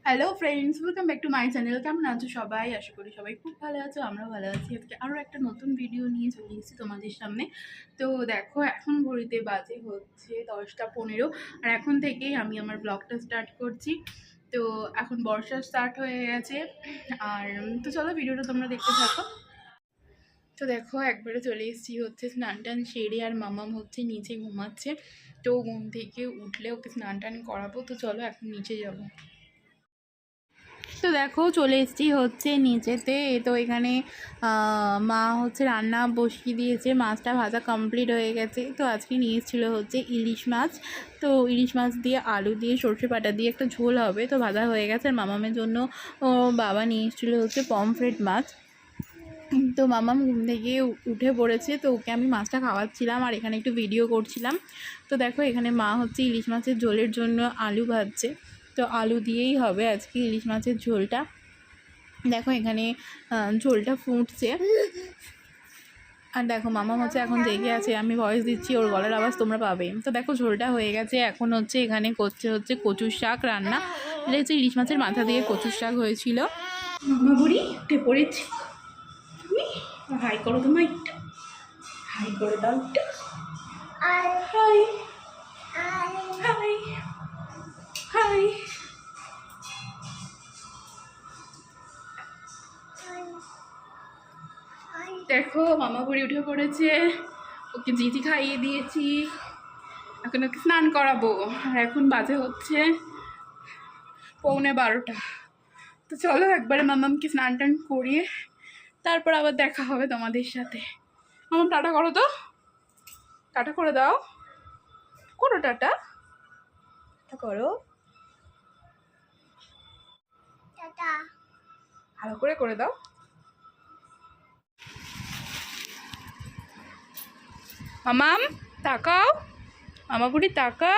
Hello friends, welcome back to my channel. কেমন আছো সবাই? আশা করি সবাই খুব ভালো আছো, আমরাও ভালো আছি। আজকে আরও একটা নতুন ভিডিও নিয়ে চলে এসেছি তোমাদের সামনে। তো দেখো, এখন ঘড়িতে বাজে হচ্ছে 10টা 15, আর এখন থেকেই আমি আমার ব্লগটা স্টার্ট করছি। তো এখন বর্ষা স্টার্ট হয়ে গেছে, আর তো চলো ভিডিওটা তোমরা দেখতে থাকো। তো দেখো, একবারে চলে এসেছি হচ্ছে স্নান টান সেরে, আর মামাম হচ্ছে নিচে ঘুমাচ্ছে। তো ঘুম থেকে উঠলে ওকে স্নান টান করাবো। তো চলো এখন নিচে যাবো। তো দেখো, চলে এসেছি হচ্ছে নিচেতে। তো এখানে মা হচ্ছে রান্না বসিয়ে দিয়েছে, মাছটা ভাজা কমপ্লিট হয়ে গেছে। তো আজকে নিয়ে এসেছিলো হচ্ছে ইলিশ মাছ। তো ইলিশ মাছ দিয়ে আলু দিয়ে সর্ষে বাটা দিয়ে একটা ঝোল হবে। তো ভাজা হয়ে গেছে। আর মামামের জন্য বাবা নিয়ে এসেছিলো হচ্ছে পমফ্রেট মাছ। তো মামাম ঘুম থেকে উঠে পড়েছে, তো ওকে আমি মাছটা খাওয়াচ্ছিলাম আর এখানে একটু ভিডিও করছিলাম। তো দেখো, এখানে মা হচ্ছে ইলিশ মাছের ঝোলের জন্য আলু ভাজছে। তো আলু দিয়েই হবে আজকে ইলিশ মাছের ঝোলটা। দেখো এখানে ঝোলটা ফুটছে। আর দেখো, মামা হচ্ছে এখন জেগে আছে, আমি ভয়েস দিচ্ছি, ওর গলার আওয়াজ তোমরা পাবে। তো দেখো, ঝোলটা হয়ে গেছে। এখন হচ্ছে এখানে করছে হচ্ছে কচুর শাক রান্না। এটা হচ্ছে ইলিশ মাছের মাথা দিয়ে কচুর শাক হয়েছিল। মামা বুড়ি উঠে পড়েছি। তুমি হাই করো, তোমার একটু হাই করে দাও একটু। High high high. দেখো, মামা বুড়ি উঠে পড়েছে, ওকে জিজি খাইয়ে দিয়েছি, এখন ওকে স্নান করাবো। আর এখন বাজে হচ্ছে 11:15। তো চলো একবারে মামামকে স্নান টান করিয়ে তারপর আবার দেখা হবে তোমাদের সাথে। মামাম টাটা করো তো, টাটা করে দাও, করো টাটা, করো ভালো করে করে দাও। মামাম তাকাও, মামা বুড়ি তাকা,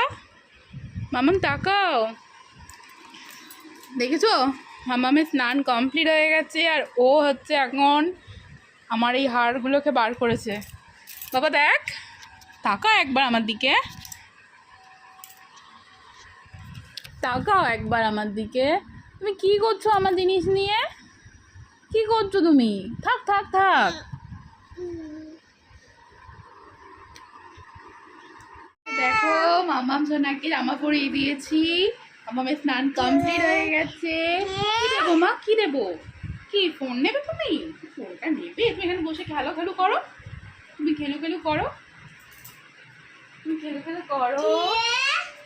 মামাম তাকাও। দেখেছো, মামামের স্নান কমপ্লিট হয়ে গেছে, আর ও হচ্ছে এখন আমার এই হাড়গুলোকে বার করেছে। বাবা দেখ, তাকাও একবার আমার দিকে, তাকাও একবার আমার দিকে। তুমি কি করছো আমার জিনিস নিয়ে? কি করছো তুমি? থাক থাক থাক। দেখো, মামাম সোনাকে জামা পরিয়ে দিয়েছি, মামামের স্নান কমপ্লিট হয়ে গেছে। কি দেবো মা, কি দেবো? কি ফোন নেবে তুমি? ফোনটা নেবে? তুমি এখানে বসে খেলো খেলো করো, তুমি খেলো খেলো করো, তুমি খেলো খেলো করো।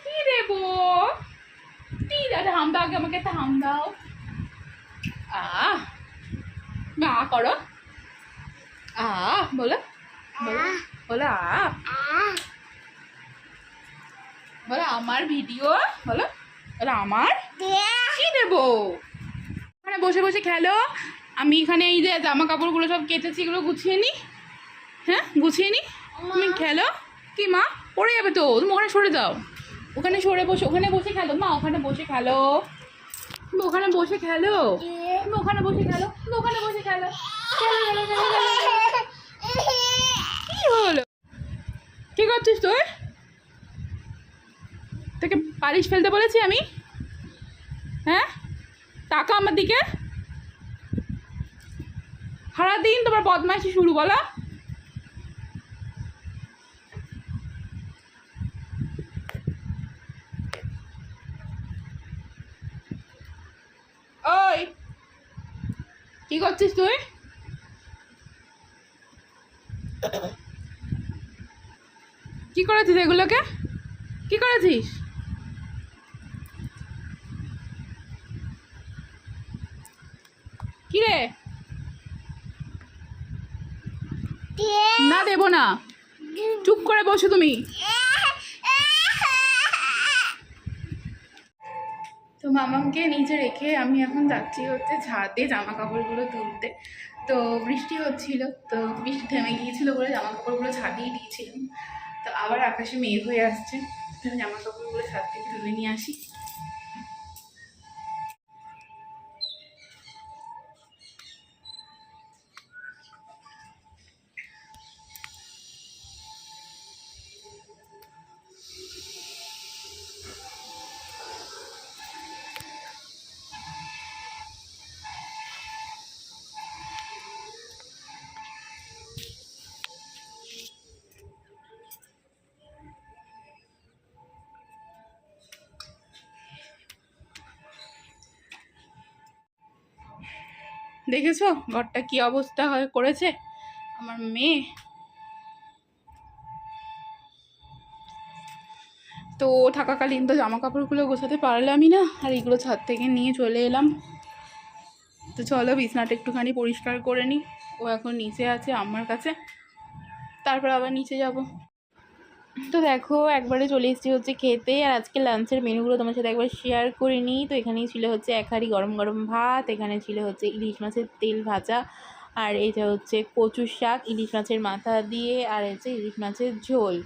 কি দেবো? হাম দাও আগে, আমাকে একটা হাম দাও। মা করো, বলো বলো বলো, বলো আমার ভিডিও, বলো বলো আমার কি দেবো। ওখানে বসে বসে খেলো, আমি এখানে এই যে জামা কাপড়গুলো সব কেটেছি, এগুলো গুছিয়ে নি। হ্যাঁ গুছিয়ে নি, তুমি খেলো। কি মা, পড়ে যাবে তো, তুমি ওখানে সরে যাও, ওখানে সরে বসে, ওখানে বসে খেলো মা, ওখানে বসে খেলো, তুমি ওখানে বসে খেলো, তুমি ওখানে বসে খেলো, তুমি ওখানে বসে খেলো। কি হলো, কি করছিস তুই? তোকে পালিশ ফেলতে বলেছি আমি? হ্যাঁ, টাকা আমার দিকে। সারাদিন তোমার বদমাইশি শুরু, বলো। ওই কি করছিস তুই? কি করেছিস এগুলোকে? কি করেছিস? কি রে? না দেবো না, চুপ করে বসো তুমি। তো মামামকে নিচে রেখে আমি এখন যাচ্ছি হচ্ছে ছাদে জামা কাপড়গুলো তুলতে। তো বৃষ্টি হচ্ছিল, তো বৃষ্টি থেমে গিয়েছিল বলে জামা কাপড়গুলো ছাদেই দিয়েছিলাম। তো আবার আকাশে মেঘ হয়ে আসছে, জামা কাপড়গুলো ছাদ থেকে তুলে নিয়ে আসি। দেখেছো ঘরটা কি অবস্থা হয়ে করেছে আমার মেয়ে। তো থাকাকালীন তো জামা কাপড়গুলো গোছাতে পারলামই না, আর এগুলো ছাদ থেকে নিয়ে চলে এলাম। তো চলো বিছনাটা একটুখানি পরিষ্কার করে নিই। ও এখন নিচে আছে আমার কাছে, তারপর আবার নিচে যাব। তো দেখো একবারে চলে এসেছি হচ্ছে খেতে, আর আজকে লাঞ্চের মেনুগুলো তোমার সাথে একবার শেয়ার করে নিই। তো এখানেই ছিল হচ্ছে এক হাঁড়ি গরম গরম ভাত, এখানে ছিল হচ্ছে ইলিশ মাছের তেল ভাজা, আর এটা হচ্ছে কচুর শাক ইলিশ মাছের মাথা দিয়ে, আর হচ্ছে ইলিশ মাছের ঝোল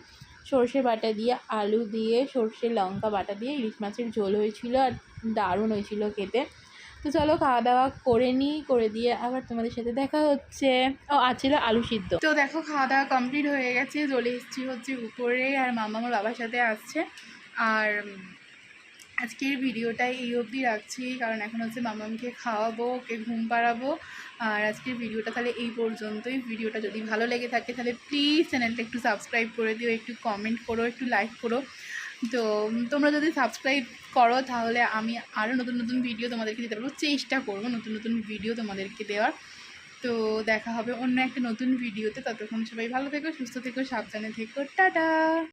সর্ষে বাটা দিয়ে, আলু দিয়ে, সর্ষে লঙ্কা বাটা দিয়ে ইলিশ মাছের ঝোল হয়েছিল, আর দারুণ হয়েছিল খেতে। তো চলো খাওয়া দাওয়া করে নিই, করে দিয়ে আবার তোমাদের সাথে দেখা হচ্ছে। ও ছিল আলু সিদ্ধ। তো দেখো খাওয়া দাওয়া কমপ্লিট হয়ে গেছে, চলে এসেছি হচ্ছে উপরে, আর মামা আমার বাবার সাথে আসছে। আর আজকের ভিডিওটাই এই অবধি রাখছি, কারণ এখন হচ্ছে মামামকে খাওয়াবো, ওকে ঘুম পাড়াবো। আর আজকের ভিডিওটা তাহলে এই পর্যন্তই। ভিডিওটা যদি ভালো লেগে থাকে তাহলে প্লিজ চ্যানেলটা একটু সাবস্ক্রাইব করে দিও, একটু কমেন্ট করো, একটু লাইক করো। তো তোমরা যদি সাবস্ক্রাইব করো তাহলে আমি আরও নতুন নতুন ভিডিও তোমাদেরকে দিতে পারবো, চেষ্টা করবো নতুন নতুন ভিডিও তোমাদেরকে দেওয়ার। তো দেখা হবে অন্য একটা নতুন ভিডিওতে, ততক্ষণ সবাই ভালো থেকো, সুস্থ থেকো, সাবধানে থেকো, টাটা।